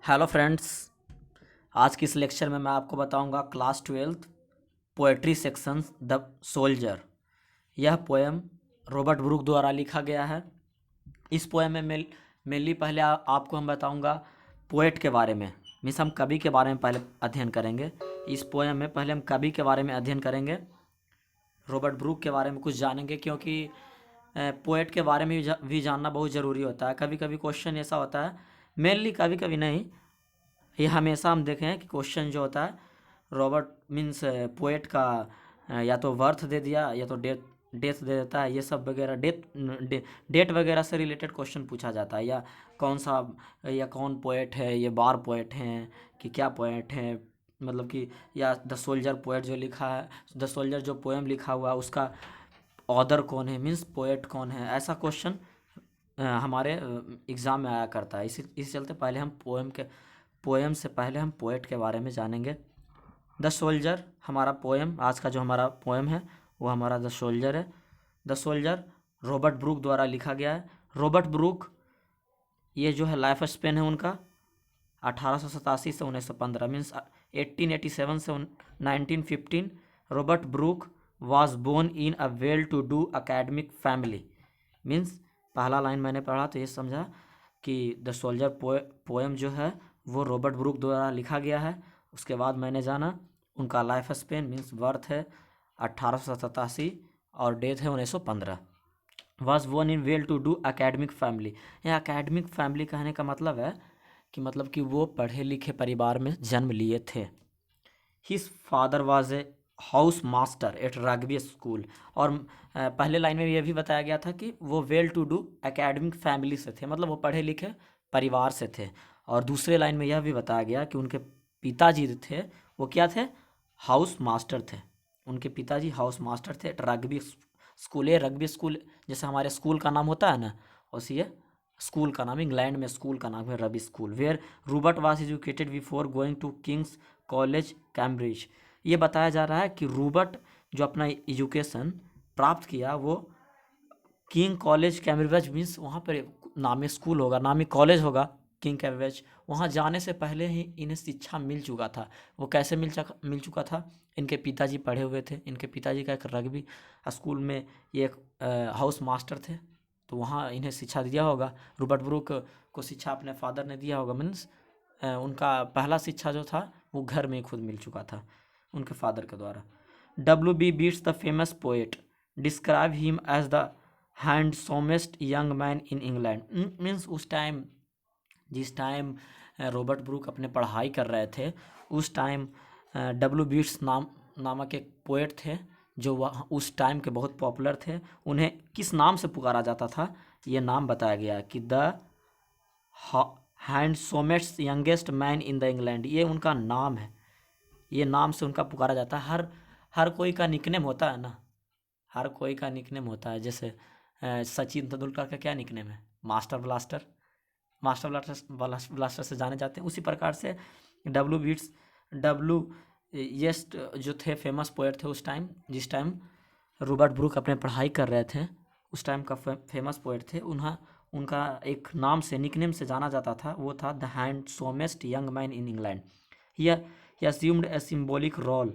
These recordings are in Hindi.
Hello friends. आज की इस लेक्चर में मैं आपको बताऊंगा class 12th poetry section the soldier. यह पोएम रॉबर्ट ब्रूक द्वारा लिखा गया है। इस पोएम में मेनली पहले आपको हम बताऊंगा पोएट के बारे में। मीन्स हम कवि के बारे में पहले अध्ययन करेंगे। इस पोएम में पहले हम कवि के बारे में अध्ययन करेंगे, रॉबर्ट ब्रूक के बारे में कुछ जानेंगे, क्योंकि पोएट के बारे में भी जानना बहुत ज़रूरी होता है। कभी कभी क्वेश्चन ऐसा होता है, मेनली कभी कभी नहीं, ये हमेशा हम देखें हैं कि क्वेश्चन जो होता है रॉबर्ट मीन्स पोएट का या तो बर्थ दे दिया या तो डेथ डेथ दे देता है। ये सब वगैरह डेट वगैरह से रिलेटेड क्वेश्चन पूछा जाता है, या कौन सा या कौन पोएट है, ये बार पोएट हैं कि क्या पोएट हैं, मतलब कि या द सोल्जर पोएट जो लिखा है, द सोल्जर जो पोएम लिखा हुआ है उसका ऑदर कौन है, मीन्स पोएट कौन है। ऐसा क्वेश्चन हमारे एग्ज़ाम में आया करता है। इसी चलते पहले हम पोएम से पहले हम पोएट के बारे में जानेंगे। द सोल्जर हमारा पोएम, आज का जो हमारा पोएम है वो हमारा द सोल्जर है। द सोल्जर रॉबर्ट ब्रूक द्वारा लिखा गया है। रॉबर्ट ब्रूक, ये जो है लाइफ स्पेन है उनका 1887 से 1915, मीन्स 1887 से 1915। Robert Brooke was born in a well to do academic family. Means पहला लाइन मैंने पढ़ा तो ये समझा कि द सोल्जर पोएम जो है वो रॉबर्ट ब्रूक द्वारा लिखा गया है। उसके बाद मैंने जाना उनका लाइफ स्पेन मीन्स बर्थ है 1887 और डेथ है 1915। Was born in well to do academic family. यह अकेडमिक फैमिली कहने का मतलब है कि वो पढ़े लिखे परिवार में जन्म लिए थे। His father was a house master at Rugby School. और पहले लाइन में ये भी बताया गया था कि वो well to do academic family से थे, मतलब वो पढ़े लिखे परिवार से थे। और दूसरे लाइन में यह भी बताया गया कि उनके पिताजी थे वो क्या थे, हाउस मास्टर थे। उनके पिताजी हाउस मास्टर थे। रग्बी स्कूल, ये रग्बी स्कूल जैसे हमारे स्कूल का नाम होता है ना, उसी ये स्कूल का नाम, इंग्लैंड में स्कूल का नाम है Rugby School. Where Rupert was educated before going to King's College Cambridge. ये बताया जा रहा है कि रूबर्ट जो अपना एजुकेशन प्राप्त किया वो किंग कॉलेज कैम्ब्रिज, मीन्स वहाँ पर नामी स्कूल होगा, नामी कॉलेज होगा किंग कैम्ब्रिज। वहाँ जाने से पहले ही इन्हें शिक्षा मिल चुका था। वो कैसे मिल चुका था, इनके पिताजी पढ़े हुए थे। इनके पिताजी का एक रग्बी स्कूल में ये एक हाउस मास्टर थे, तो वहाँ इन्हें शिक्षा दिया होगा। रॉबर्ट ब्रूक को शिक्षा अपने फादर ने दिया होगा, मीन्स उनका पहला शिक्षा जो था वो घर में ही खुद मिल चुका था उनके फादर के द्वारा। W.B. Yeats the famous poet describe him as the handsomest young man in England. Means उस टाइम, जिस टाइम रॉबर्ट ब्रूक अपने पढ़ाई कर रहे थे, उस टाइम W. बीट्स नामक एक पोएट थे जो वह उस टाइम के बहुत पॉपुलर थे। उन्हें किस नाम से पुकारा जाता था, ये नाम बताया गया कि the handsomest youngest man in the England. ये उनका नाम है, ये नाम से उनका पुकारा जाता है। हर कोई का निकनेम होता है ना, हर कोई का निकनेम होता है। जैसे सचिन तेंदुलकर का क्या निकनेम है, मास्टर ब्लास्टर। मास्टर ब्लास्टर से जाने जाते हैं। उसी प्रकार से डब्लू येस्ट जो थे फेमस पोएट थे उस टाइम, जिस टाइम रॉबर्ट ब्रूक अपने पढ़ाई कर रहे थे, उस टाइम का फेमस पोएट थे। उनका एक नाम से, निकनेम से जाना जाता था, वो था the handsomest young man in England. He assumed a symbolic role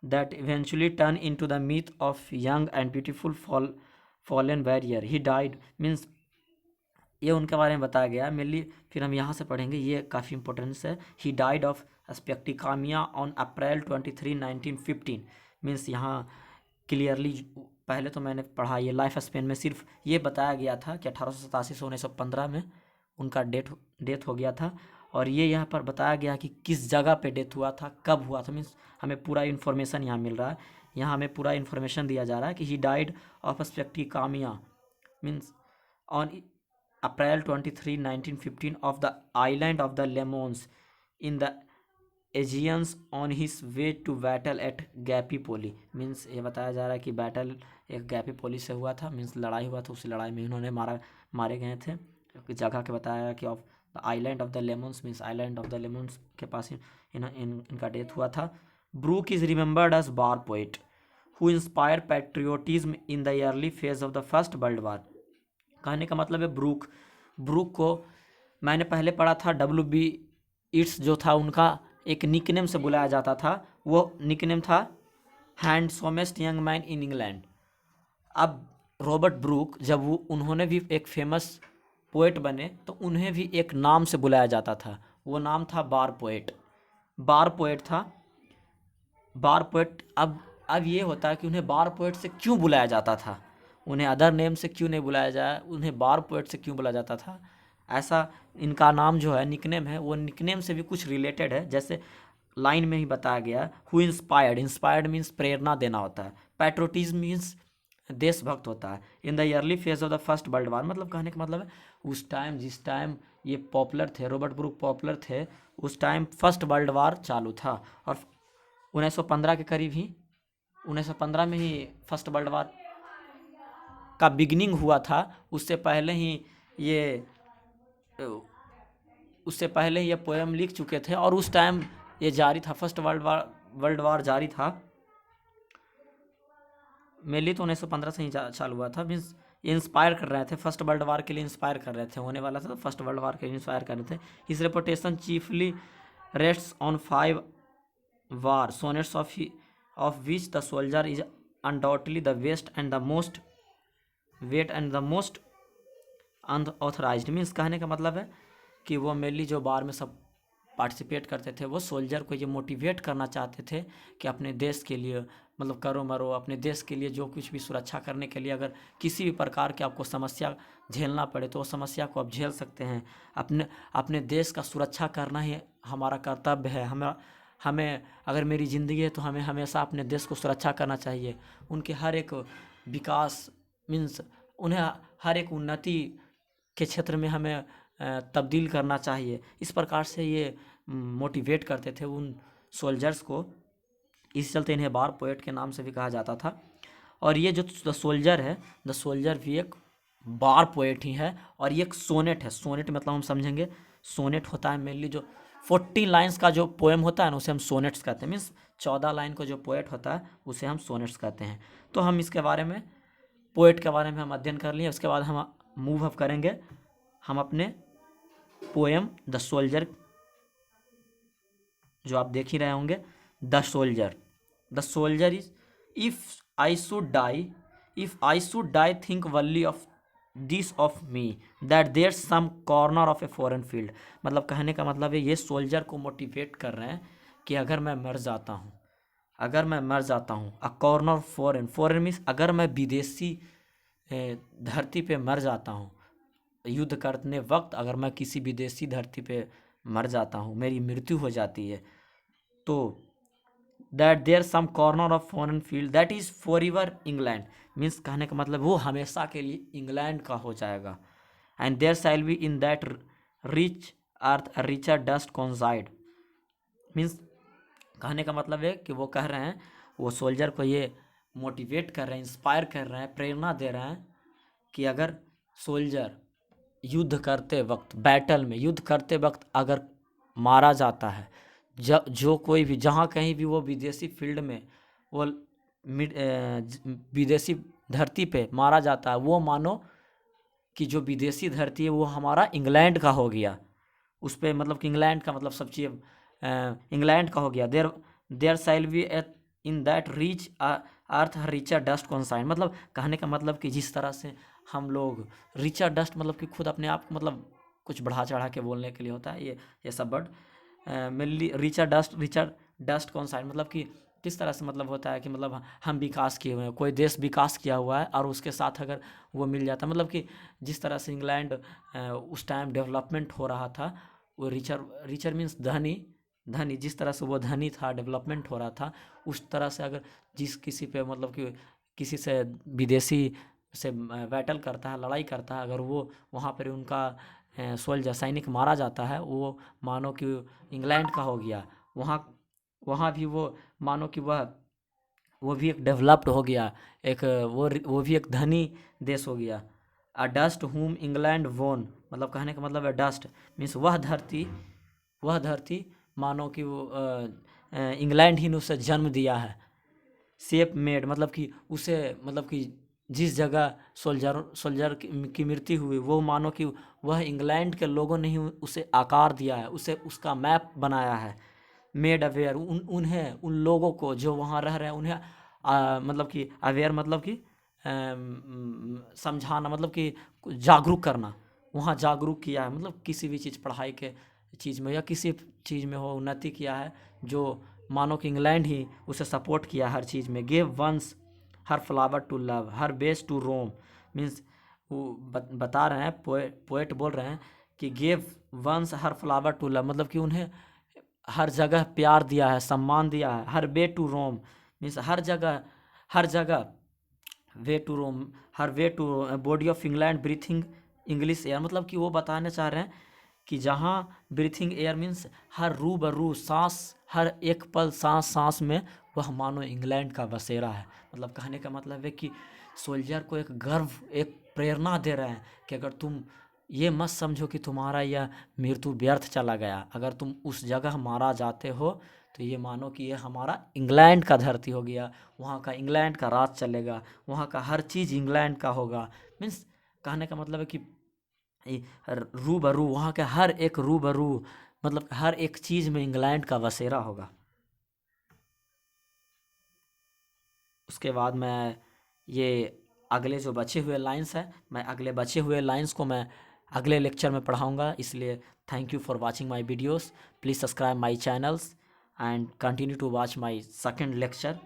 that eventually turned into the myth of young and beautiful fallen warrior. He died means ये उनके बारे में बताया गया मेनली। फिर हम यहाँ से पढ़ेंगे, ये काफ़ी इंपॉर्टेंस है। He died of septicaemia on April 23, 1915। Means यहाँ क्लियरली, पहले तो मैंने पढ़ा ये लाइफ स्पेन में सिर्फ ये बताया गया था कि 1887 से 1915 में उनका डेथ हो गया था। और ये यहाँ पर बताया गया कि किस जगह पे डेथ हुआ था, कब हुआ था। मीन्स हमें पूरा इन्फॉर्मेशन यहाँ मिल रहा है, यहाँ हमें पूरा इन्फॉर्मेशन दिया जा रहा है कि he died of septicaemia means on April 23, 1915 of the island of the Lemnos in the Aegeans on his way to battle at Gallipoli. Means ये बताया जा रहा है कि बैटल एक गैपीपोली से हुआ था, मीन्स लड़ाई हुआ था, उस लड़ाई में इन्होंने मारे गए थे। जगह के बताया कि off the island of the Lemnos, means island of the Lemnos के पास इनका डेथ हुआ था। Brooke is remembered as war poet who inspire patriotism in the early phase of the first world war. कहने का मतलब है ब्रूक को मैंने पहले पढ़ा था W.B. इट्स जो था उनका एक निकनेम से बुलाया जाता था, वो निकनेम था हैंडसोमेस्ट यंग मैन इन इंग्लैंड। अब रॉबर्ट ब्रूक जब वो उन्होंने भी एक फेमस पोएट बने तो उन्हें भी एक नाम से बुलाया जाता था, वो नाम था बार पोएट। बार पोएट था, बार पोएट। अब ये होता है कि उन्हें बार पोएट से क्यों बुलाया जाता था, उन्हें अदर नेम से क्यों नहीं बुलाया जाए, उन्हें बार पोएट से क्यों बुलाया जाता था। ऐसा इनका नाम जो है निकनेम है, वो निकनेम से भी कुछ रिलेटेड है। जैसे लाइन में ही बताया गया, हु इंस्पायर्ड, इंस्पायर्ड मीन्स प्रेरणा देना होता है, पैट्रोटिज्म मीन्स देशभक्त होता है। इन the early phase of the first world वार, मतलब कहने का मतलब है उस टाइम जिस टाइम ये पॉपुलर थे, रॉबर्ट ब्रूक पॉपुलर थे, उस टाइम फर्स्ट वर्ल्ड वार चालू था और 1915 के करीब ही 1915 में ही फर्स्ट वर्ल्ड वार का बिगिनिंग हुआ था। ये उससे पहले ही ये पोएम लिख चुके थे और उस टाइम ये जारी था, फर्स्ट वर्ल्ड वार जारी था। मेनली तो 1915 से ही चालू हुआ था। मीन्स इंस्पायर कर रहे थे, फर्स्ट वर्ल्ड वार के लिए इंस्पायर कर रहे थे, होने वाला था तो फर्स्ट वर्ल्ड वार के लिए इंस्पायर कर रहे थे। His reputation chiefly rests on 5 war sonnets of which the soldier is undoubtedly the best and the most wet and the most unauthorised. Means कहने का मतलब है कि वो मेनली जो बार में सब पार्टिसिपेट करते थे, वो सोल्जर को ये मोटिवेट करना चाहते थे कि अपने देश के लिए मतलब करो मरो, अपने देश के लिए जो कुछ भी सुरक्षा करने के लिए अगर किसी भी प्रकार की आपको समस्या झेलना पड़े तो वो समस्या को आप झेल सकते हैं। अपने देश का सुरक्षा करना ही हमारा कर्तव्य है। हमें अगर मेरी ज़िंदगी है तो हमें हमेशा अपने देश को सुरक्षा करना चाहिए। उनके हर एक विकास मीन्स उन्हें हर एक उन्नति के क्षेत्र में हमें तब्दील करना चाहिए। इस प्रकार से ये मोटिवेट करते थे उन सोल्जर्स को, इस चलते इन्हें बार पोएट के नाम से भी कहा जाता था। और ये जो द सोल्जर है, द सोल्जर भी एक बार पोएट ही है और ये एक सोनेट है। सोनेट मतलब हम समझेंगे, सोनेट होता है मेनली जो 40 लाइन्स का जो पोएम होता है ना, उसे हम सोनेट्स कहते हैं। मीन्स 14 लाइन का जो पोएट होता है उसे हम सोनेट्स कहते हैं। तो हम इसके बारे में, पोएट के बारे में हम अध्ययन कर लिए। उसके बाद हम मूव अप करेंगे हम अपने पोएम द सोल्जर, जो आप देख ही रहे होंगे, the soldier. The soldier is if I should die think only of this of me that there some corner of a foreign field. मतलब कहने का मतलब है ये सोल्जर को मोटिवेट कर रहे हैं कि अगर मैं मर जाता हूँ, अ कॉर्नर फॉरेन मीन्स अगर मैं विदेशी धरती पे मर जाता हूँ, युद्ध करने वक्त अगर मैं किसी विदेशी धरती पे मर जाता हूँ, मेरी मृत्यु हो जाती है, तो that there some corner of foreign field that is for ever England. Means कहने का मतलब वो हमेशा के लिए इंग्लैंड का हो जाएगा। And there shall be in that rich earth richer dust concealed. Means कहने का मतलब है कि वो कह रहे हैं, वो सोल्जर को ये मोटिवेट कर रहे हैं, इंस्पायर कर रहे हैं, प्रेरणा दे रहे हैं कि अगर सोल्जर युद्ध करते वक्त, बैटल में युद्ध करते वक्त अगर मारा जाता है, जो कोई भी जहाँ कहीं भी वो विदेशी फील्ड में वो विदेशी धरती पे मारा जाता है, वो मानो कि जो विदेशी धरती है वो हमारा इंग्लैंड का हो गया। उस पर मतलब कि इंग्लैंड का मतलब सब चीज़ इंग्लैंड का हो गया। There shall be in that rich earth richer dust consign. मतलब कहने का मतलब कि जिस तरह से हम लोग रिचर डस्ट मतलब कि खुद अपने आप मतलब कुछ बढ़ा चढ़ा के बोलने के लिए होता है ये सब word. Mainly richer dust consign मतलब कि किस तरह से मतलब होता है कि मतलब हम विकास किए हुए हैं, कोई देश विकास किया हुआ है और उसके साथ अगर वो मिल जाता है, मतलब कि जिस तरह से इंग्लैंड उस टाइम डेवलपमेंट हो रहा था, वो रिचर मीन्स धनी जिस तरह से वो धनी था, डेवलपमेंट हो रहा था, उस तरह से अगर किसी पे मतलब कि किसी से विदेशी से बैटल करता है, लड़ाई करता है, अगर वो वहाँ पर उनका सोल्जर सैनिक मारा जाता है, वो मानो कि इंग्लैंड का हो गया। वहाँ भी वो मानो कि वो भी एक डेवलप्ड हो गया, एक वो भी एक धनी देश हो गया। अ डस्ट हुम इंग्लैंड वोन, मतलब कहने का मतलब है डस्ट मीन्स वह धरती मानो कि वो इंग्लैंड ही ने उसे जन्म दिया है। शेप मेड मतलब कि उसे मतलब कि जिस जगह सोल्जर की मृत्यु हुई, वो मानो कि वह इंग्लैंड के लोगों ने ही उसे आकार दिया है, उसे उसका मैप बनाया है। मेड अवेयर, उन्हें, उन लोगों को जो वहाँ रह रहे हैं, उन्हें मतलब कि अवेयर मतलब कि समझाना, मतलब कि जागरूक करना। वहाँ जागरूक किया है, मतलब किसी भी चीज़, पढ़ाई के चीज़ में या किसी चीज़ में हो, उन्नति किया है, जो मानो कि इंग्लैंड ही उसे सपोर्ट किया हर चीज़ में। Gave once her flower to love, her ways to roam. Means वो बता रहे हैं, पोएट बोल रहे हैं कि gave once her flower to love, मतलब कि उन्हें हर जगह प्यार दिया है, सम्मान दिया है। हर वे टू रोम, मीन्स हर जगह, हर जगह way to roam, her way to body of England breathing English air, मतलब कि वो बताना चाह रहे हैं कि जहाँ ब्रीथिंग एयर मीन्स हर रू बरू सांस, हर एक पल सांस सांस में वह मानो इंग्लैंड का बसेरा है। मतलब कहने का मतलब है कि सोल्जर को एक गर्व, एक प्रेरणा दे रहे हैं कि अगर तुम ये मत समझो कि तुम्हारा यह मृत्यु व्यर्थ चला गया, अगर तुम उस जगह मारा जाते हो तो ये मानो कि ये हमारा इंग्लैंड का धरती हो गया, वहाँ का इंग्लैंड का राज चलेगा, वहाँ का हर चीज़ इंग्लैंड का होगा। मीन्स कहने का मतलब है कि रूबरू, वहाँ के हर एक रूबरू, मतलब हर एक चीज़ में इंग्लैंड का बसेरा होगा। उसके बाद मैं ये अगले जो बचे हुए लाइंस हैं, मैं अगले बचे हुए लाइंस को मैं अगले लेक्चर में पढ़ाऊँगा। इसलिए thank you for watching my videos. Please subscribe my channels and continue to watch my second lecture,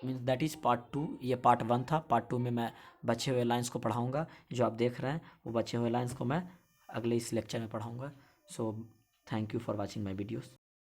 means that is part 2। ये पार्ट 1 था, पार्ट 2 में मैं बचे हुए लाइंस को पढ़ाऊँगा। जो आप देख रहे हैं वो बचे हुए लाइंस को मैं अगले इस लेक्चर में पढ़ाऊँगा। So thank you for watching my videos.